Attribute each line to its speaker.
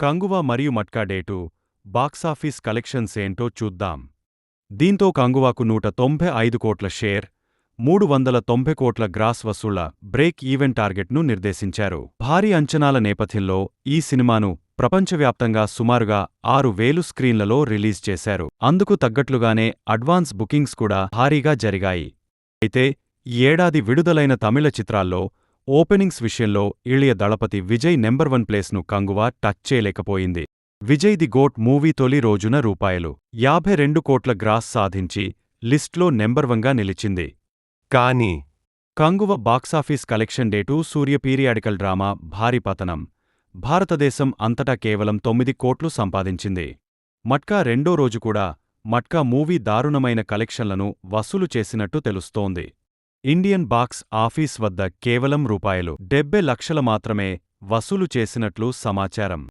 Speaker 1: కంగువ మరియు matka date box office collections ఏంటో చూద్దాం. దీంతో కంగువాకు 195 కోట్ల షేర్, 390 కోట్ల గ్రాస్ వసూళ్ల బ్రేక్ ఈవెన్ టార్గెట్ను నిర్దేశించారు. భారీ అంచనాల నేపథ్యంలో ఈ సినిమాను ప్రపంచవ్యాప్తంగా సుమారుగా 6,000 స్క్రీన్లలో రిలీజ్ చేశారు. అందుకు తగ్గట్లుగానే అడ్వాన్స్ బుకింగ్స్ కూడా భారీగా జరిగాయి. అయితే ఈ ఏడాది విడుదలైన తమిళ చిత్రాల్లో ఓపెనింగ్స్ విషయంలో ఇళయ దళపతి విజయ్ నెంబర్ 1 ప్లేస్ను కంగువా టచ్ చేయలేకపోయింది. విజయ్ ది గోట్ మూవీ తొలి రోజున ₹52 కోట్ల గ్రాస్ సాధించి లిస్ట్లో నెంబర్ 1గా నిలిచింది.
Speaker 2: కానీ
Speaker 1: కంగువ బాక్సాఫీస్ కలెక్షన్ డేటు సూర్య పీరియాడికల్ డ్రామా భారీ పతనం. భారతదేశం అంతటా కేవలం 9 కోట్లు సంపాదించింది. మట్కా రెండో రోజు కూడా మట్కా మూవీ దారుణమైన కలెక్షన్లను వసూలు చేసినట్టు తెలుస్తోంది. ఇండియన్ బాక్స్ ఆఫీస్ వద్ద కేవలం ₹70 లక్షల మాత్రమే వసూలు చేసినట్లు సమాచారం.